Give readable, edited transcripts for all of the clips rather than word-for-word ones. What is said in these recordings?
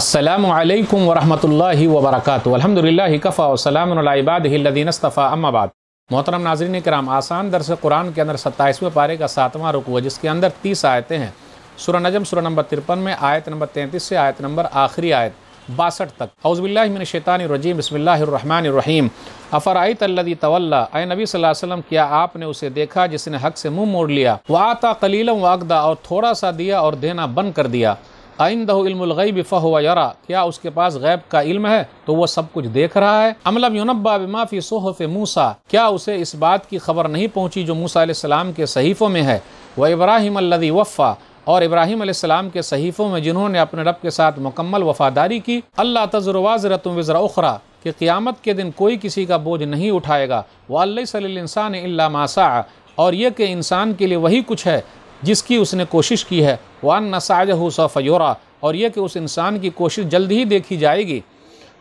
अस्सलामु अलैकुम वरहमतुल्लाहि वबरकातुहू। अल्हम्दुलिल्लाहि कफ़ा व सलामुन अला इबादिहि अल्लज़ीना इस्तफ़ा, अम्मा बाद। मोहतरम नाज़रीन किराम, आसान दर्स कुरान के अंदर 27वें पारे का 7वां रुकू है, जिसके अंदर 30 आयतें हैं। सूरह नजम सूरह नंबर 53 में आयत नंबर 33 से आयत नंबर आखिरी आयत 62 तक। औज़ु बिल्लाहि मिनश शैतानिर रजीम, बिस्मिल्लाहिर रहमानिर रहीम। अफ़रअयत अल्लज़ी तवल्ला, ऐ नबी सल्लल्लाहु अलैहि वसल्लम, क्या आपने उसे देखा जिसने हक़ से मुँह मोड़ लिया। व आता क़लीलन व अक़दा, और थोड़ा सा दिया और देना बंद कर दिया। इंदहु इल्मुल ग़ैबि फ़हुव यरा, क्या उसके पास गैब का इल्म है तो वो सब कुछ देख रहा है। अम लम युनब्बा बिमा फ़ी सुहुफ़ मूसा, क्या उसे इस बात की खबर नहीं पहुंची जो मूसा अलैहिस्सलाम के सहीफ़ों में है। व इब्राहीम अल्लज़ी वफ़्फ़ा, और इब्राहीम अलैहिस्सलाम के सहीफ़ों में जिन्होंने अपने रब के साथ मुकम्मल वफ़ादारी की। अल्ला तज़रु वाज़िरतुन विज़रा उख़रा, कि क़यामत के दिन कोई किसी का बोझ नहीं उठाएगा। व अलैसा लिल इंसानि इल्ला मा सअ, और ये कि इंसान के लिए वही कुछ है जिसकी उसने कोशिश की है। वअन्न सअयहु सौफ़ युरा, और यह कि उस इंसान की कोशिश जल्द ही देखी जाएगी।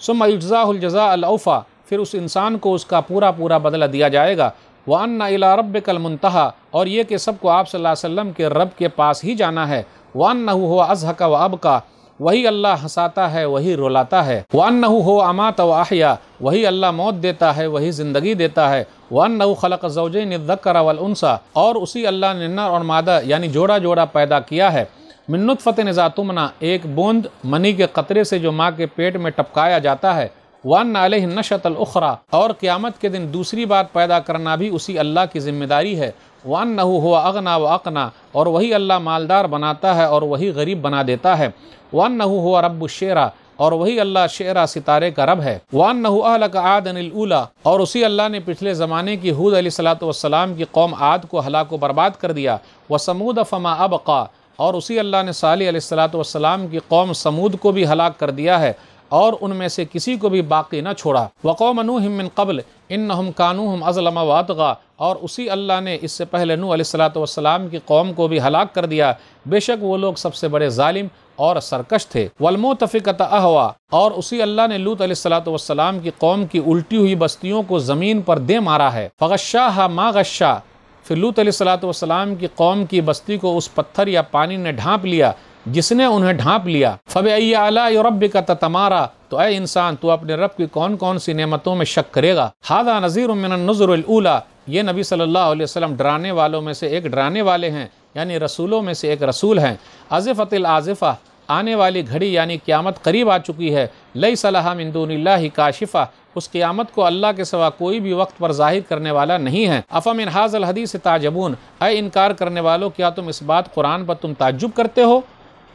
सुम्मा युज़्ज़ाहुल जज़ाअल औफ़ा, फिर उस इंसान को उसका पूरा पूरा बदला दिया जाएगा। वअन्न इला रब्बिकल मुंतहा, और यह कि सबको आप सल्लल्लाहु अलैहि वसल्लम के रब के पास ही जाना है। वअन्नहु हुवा अज़हका व अबका, वही अल्लाह हंसाता है वही रुलाता है। वअन्नहु हुवा अमाता व अहया, वही अल्लाह मौत देता है वही ज़िंदगी देता है। वअन्नहु खलक़ ज़ौजैनि अज़्ज़करा वल उन्सा, और उसी अल्लाह ने नर और मादा यानी जोड़ा जोड़ा पैदा किया है। मिन नुत्फ़तिन इज़ा तुमना, एक बूंद मनी के कतरे से जो माँ के पेट में टपकाया जाता है। वअन्न अलैहि नशअतल उख़रा, और क़यामत के दिन दूसरी बार पैदा करना भी उसी अल्लाह की ज़िम्मेदारी है। वअन्नहु हुवा अग़ना व अक़ना, और वही अल्लाह मालदार बनाता है और वही गरीब बना देता है। वअन्नहु हुवा रब्बुश्शिरा, और वही अल्लाह शेरा सितारे का रब है। वअन्नहु अहलक आदनिल ऊला, और उसी अल्लाह ने पिछले ज़माने की हूद अलैहिस्सलातु वस्सलाम की कौम आद को हलाक व बर्बाद कर दिया। व समूद फमा अबक़ा, और उसी अल्लाह ने सालिह अलैहिस्सलातु वस्सलाम की कौम समूद को भी हलाक कर दिया है और उनमें से किसी को भी बाकी न छोड़ा। व कौम नूह मिन क़ब्ल इन्नहुम कानूहुम अज़लम व अतग़ा, और उसी अल्लाह ने इससे पहले नूह अलैहिस्सलातु वस्सलाम की कौम को भी हलाक कर दिया, बेशक वो लोग सबसे बड़े जालिम और सरकश थे। वल मुतफ़िक़त अहवा, और उसी अल्लाह ने लूत अलैहिस्सलातु वस्सलाम की कौम की उल्टी हुई बस्तियों को ज़मीन पर दे मारा है। फ़ग़श्शाहा मा गश्शा, फिर लूत अलैहिस्सलातु वस्सलाम की कौम की बस्ती को उस पत्थर या पानी ने ढांप लिया जिसने उन्हें ढांप लिया। फ़बिअय्यि आलाइ रब्बिका ततमारा, तो ऐ इंसान तू अपने रब की कौन कौन सी नेमतों में शक करेगा। हाज़ा नज़ीरुम मिनन नुज़ुरिल ऊला, ये नबी सल्लल्लाहु अलैहि वसल्लम डराने वालों में से एक डराने वाले हैं, यानी रसूलों में से एक रसूल हैं। आज़िफ़तिल आज़िफ़ा, आने वाली घड़ी यानी क़यामत करीब आ चुकी है। लैसा लहा मिन दूनिल्लाहि काशिफ़ा, उस क़यामत को अल्लाह के सिवा कोई भी वक्त पर ज़ाहिर करने वाला नहीं है। अफ़मिन हाज़ल हदीस ताजबून, ऐ इनकार करने वालों, क्या तुम इस बात कुरान पर तुम ताज्जुब करते हो।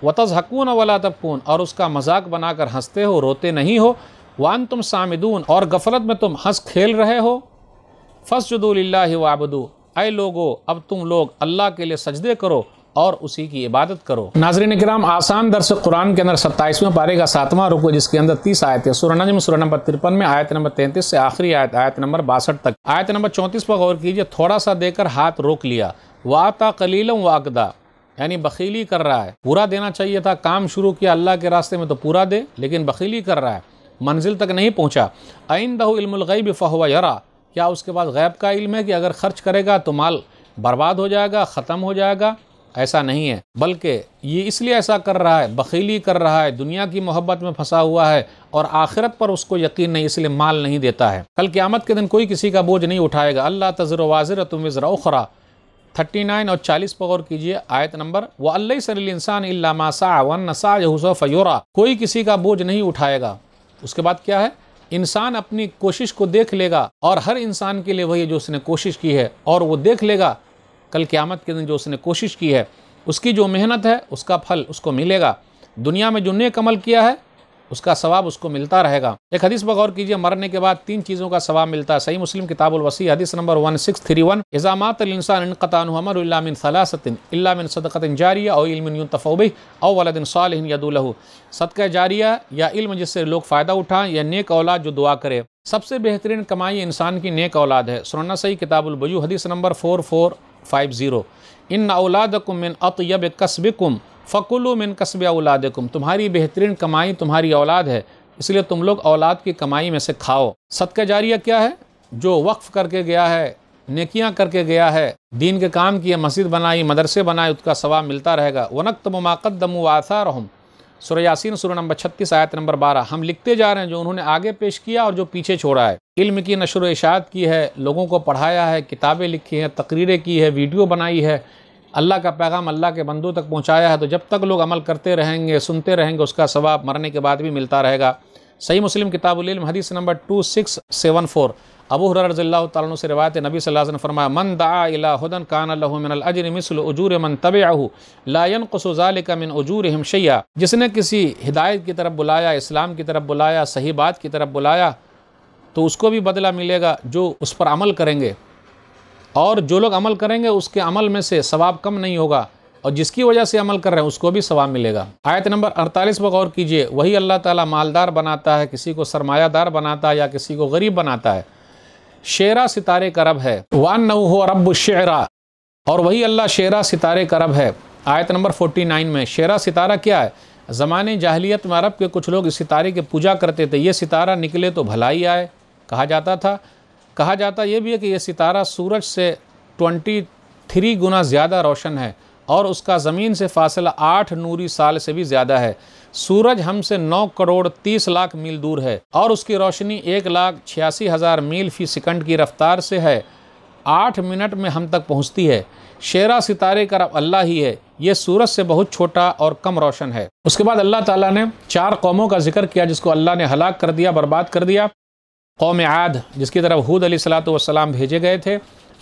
वतज़हकून वला तबकून, और उसका मजाक बनाकर हंसते हो रोते नहीं हो। वांतुम सामिदून, और गफलत में तुम हंस खेल रहे हो। फस्जुदू लिल्लाहि वअबुदू, ऐ लोगो अब तुम लोग अल्लाह के लिए सजदे करो और उसी की इबादत करो। नाज़रीन किराम, आसान दर्स कुरान के अंदर 27वें पारे का 7वां रुकू, जिसके अंदर 30 आयतें। सूरह नजम सूरह नंबर 53 में आयत नंबर 33 से आखिरी आयत आयत नंबर 62 तक। आयत नंबर 34 पर गौर कीजिए, थोड़ा सा देकर हाथ रोक लिया। वाता कलीलन व अक़दा, यानी बखीली कर रहा है। पूरा देना चाहिए था, काम शुरू किया अल्लाह के रास्ते में तो पूरा दे, लेकिन बखीली कर रहा है, मंजिल तक नहीं पहुँचा। इंदहु इल्मुल ग़ैबि फ़हुव यरा, क्या उसके पास गैब का इल्म है कि अगर खर्च करेगा तो माल बर्बाद हो जाएगा, ख़त्म हो जाएगा। ऐसा नहीं है, बल्कि ये इसलिए ऐसा कर रहा है, बखीली कर रहा है, दुनिया की मोहब्बत में फंसा हुआ है और आखिरत पर उसको यकीन नहीं, इसलिए माल नहीं देता है। कल क़यामत के दिन कोई किसी का बोझ नहीं उठाएगा। अल्लाह तज़रु वाज़िरतुन विज़रा उख़रा, 39 और 40 पर गौर कीजिए आयत नंबर। व अलैसा लिल इंसानि इल्ला मा सअ वअन्न सअयहु सौफ़ युरा, कोई किसी का बोझ नहीं उठाएगा। उसके बाद क्या है, इंसान अपनी कोशिश को देख लेगा और हर इंसान के लिए वही है जो उसने कोशिश की है, और वो देख लेगा कल क़यामत के दिन जो उसने कोशिश की है उसकी जो मेहनत है उसका फल उसको मिलेगा। दुनिया में जो नेक अमल किया है उसका सवाब उसको मिलता रहेगा। एक हदीस पर गौर कीजिए, मरने के बाद 3 चीज़ों का सवाब मिलता है। सही मुस्लिम किताबुल वसी हदीस नंबर 1631, इज़ा मातल इंसान इनक़ता अन्हु अमलुहु इल्ला मिन सलासतिन इल्ला मिन सदक़तिन जारिया औ इल्मिन युंतफ़अ बिही औ वलदिन सालिहिन यदू लहू, सदक़ा जारिया या इल्म जिससे लोग फ़ायदा उठाएं, या नेक औलाद जो दुआ करे। सबसे बेहतरीन कमाई इंसान की नेक औलाद है। सुनना सही किताबुल बुजू हदीस नंबर 4450, इन्ना औलादकुम मिन अत्यब कसबिकुम फ़कुलू मिन कसबि औलादिकुम, तुम्हारी बेहतरीन कमाई तुम्हारी औलाद है, इसलिए तुम लोग औलाद की कमाई में से खाओ। सदका जारिया क्या है, जो वक्फ़ करके गया है, नेकियां करके गया है, दीन के काम किए, मस्जिद बनाई, मदरसे बनाए, उसका सवाब मिलता रहेगा। वनक्तबु मा क़द्दमू व आसारहुम, सूरह यासीन सूरह नंबर 36 आयत नंबर 12। हम लिखते जा रहे हैं जो उन्होंने आगे पेश किया और जो पीछे छोड़ा है। इल्म की नशर व इशाअत की है, लोगों को पढ़ाया है, किताबें लिखी हैं, तकरीरें की है, वीडियो बनाई है, अल्लाह का पैगाम अल्लाह के बंदों तक पहुँचाया है। तो जब तक लोग अमल करते रहेंगे, सुनते रहेंगे, उसका सवाब मरने के बाद भी मिलता रहेगा। सही मुस्लिम किताबुल इल्म हदीस नंबर 2674। अबू हुरैरा रज़ियल्लाहु तआला अन्हु से रिवायत है, नबी सल्लल्लाहु अलैहि वसल्लम फरमाया, मन दआ इला हुदन कान लहु मिनल अज्रि मिस्लु उजूर मन तबिअहु ला यनक़ुसु ज़ालिका मिन उजूरिहिम शैया। जिसने किसी हिदायत की तरफ बुलाया, इस्लाम की तरफ बुलाया, सही बात की तरफ बुलाया, तो उसको भी बदला मिलेगा जो उस पर अमल करेंगे, और जो लोग अमल करेंगे उसके अमल में से सवाब कम नहीं होगा, और जिसकी वजह से अमल कर रहे हैं उसको भी सवाब मिलेगा। आयत नंबर 48 पर गौर कीजिए, वही अल्लाह ताला मालदार बनाता है, किसी को सरमायादार बनाता है या किसी को गरीब बनाता है। शेरा सितारे का रब है, वअन्नहु हुवा रब्बुश शिअरा, और वही अल्लाह शेरा सितारे का रब है। आयत नंबर 49 में शेरा सितारा क्या है? ज़माने जाहिलियत में अरब के कुछ लोग इस सितारे की पूजा करते थे। ये सितारा निकले तो भलाई आए कहा जाता था। कहा जाता ये भी है कि ये सितारा सूरज से 23 गुना ज़्यादा रोशन है और उसका ज़मीन से फासला 8 नूरी साल से भी ज़्यादा है। सूरज हमसे 9 करोड़ 30 लाख मील दूर है और उसकी रोशनी 1,86,000 मील फी सेकंड की रफ्तार से है। 8 मिनट में हम तक पहुंचती है। शेरा सितारे का रब अल्लाह ही है, ये सूरज से बहुत छोटा और कम रोशन है। उसके बाद अल्लाह ताला ने 4 कौमों का जिक्र किया जिसको अल्लाह ने हलाक कर दिया, बर्बाद कर दिया। कौम आद, जिसकी तरफ हूद अलैहिस्सलातु वस्सलाम भेजे गए थे।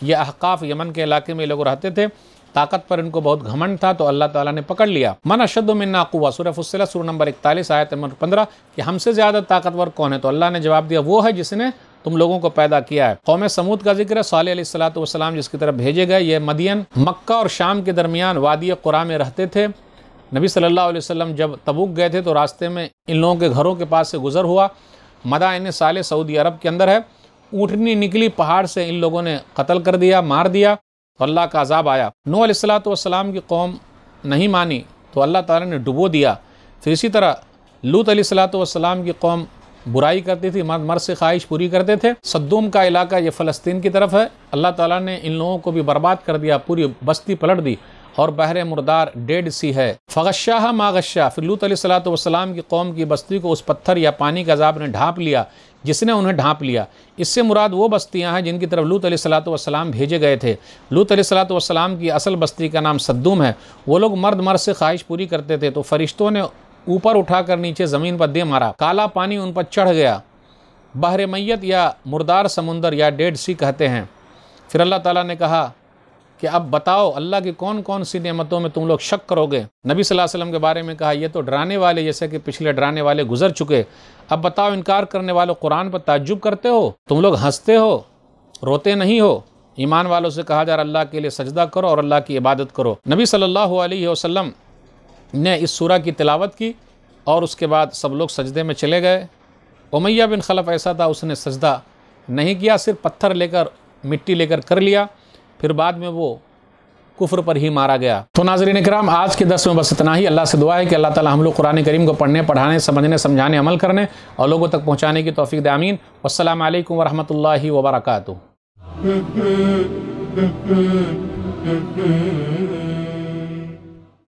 ये अहकाफ यमन के इलाके में लोग रहते थे। ताकत पर इनको बहुत घमंड था तो अल्लाह ताला ने पकड़ लिया। मन अशद्दु मिन्ना कुव्वा, सूरह फुस्सिलत सूरह नंबर 41 आयत नंबर 15 कि हमसे ज़्यादा ताकतवर कौन है? तो अल्लाह ने जवाब दिया, वो है जिसने तुम लोगों को पैदा किया है। कौम समूद का जिक्र है, सालेह अलैहिस्सलातु वस्सलाम जिसकी तरफ भेजे गए। ये मदियन मक्का और शाम के दरमियान वादी क़ुरा में रहते थे। नबी सल्लल्लाहु अलैहि वसल्लम जब तबूक गए थे तो रास्ते में इन लोगों के घरों के पास से गुजर हुआ। मदाइन साले सऊदी अरब के अंदर है। ऊँटनी निकली पहाड़ से, इन लोगों ने कत्ल कर दिया, मार दिया, तो अल्लाह का अज़ाब आया। नूह अलैहिस्सलातु वस्सलाम की कौम नहीं मानी तो अल्लाह ताला ने डुबो दिया। फिर इसी तरह लूत अलैहिस्सलातु वस्सलाम की कौम बुराई करती थी, मर्द से ख्वाहिश पूरी करते थे। सद्दूम का इलाका ये फ़लस्तीन की तरफ है। अल्लाह ताला ने इन लोगों को भी बर्बाद कर दिया, पूरी बस्ती पलट दी और बहरे मुर्दार डेड सी है। फ़गश्शाहा मा गश्शा, फिर लूत अलैहिस्सलातु वस्सलाम की कौम की बस्ती को उस पत्थर या पानी का अज़ाब ने ढाँप लिया जिसने उन्हें ढाँप लिया। इससे मुराद वो बस्तियां हैं जिनकी तरफ लूत अलैहिस्सलातु वस्सलाम भेजे गए थे। लूत अलैहिस्सलातु वस्सलाम की असल बस्ती का नाम सद्दूम है। वो लोग मर्द से ख्वाहिश पूरी करते थे तो फरिश्तों ने ऊपर उठाकर नीचे ज़मीन पर दे मारा, काला पानी उन पर चढ़ गया। बहरे मैयत या मुर्दार समुंदर या डेड सी कहते हैं। फिर अल्लाह ताला ने कहा कि अब बताओ अल्लाह की कौन कौन सी नेमतों में तुम लोग शक करोगे। नबी सल्लल्लाहु अलैहि वसल्लम के बारे में कहा, ये तो डराने वाले जैसे कि पिछले डराने वाले गुजर चुके। अब बताओ इनकार करने वालों, कुरान पर ताज्जुब करते हो, तुम लोग हंसते हो, रोते नहीं हो। ईमान वालों से कहा जा रहा अल्लाह के लिए सजदा करो और अल्लाह की इबादत करो। नबी सल्लल्लाहु अलैहि वसल्लम ने इस सूरा की तिलावत की और उसके बाद सब लोग सजदे में चले गए। उमैया बिन खलफ ऐसा था, उसने सजदा नहीं किया, सिर्फ पत्थर लेकर मिट्टी लेकर कर लिया। फिर बाद में वो कुफ्र पर ही मारा गया। तो नाज़रीन इकराम, आज के दर्स में बस इतना ही। अल्लाह से दुआ है कि अल्लाह ताला हम लोग कुरान करीम को पढ़ने, पढ़ाने, समझने, समझाने, अमल करने और लोगों तक पहुँचाने की तौफीक दे। आमीन। वस्सलामु अलैकुम वरहमतुल्लाहि वबरकातुहू।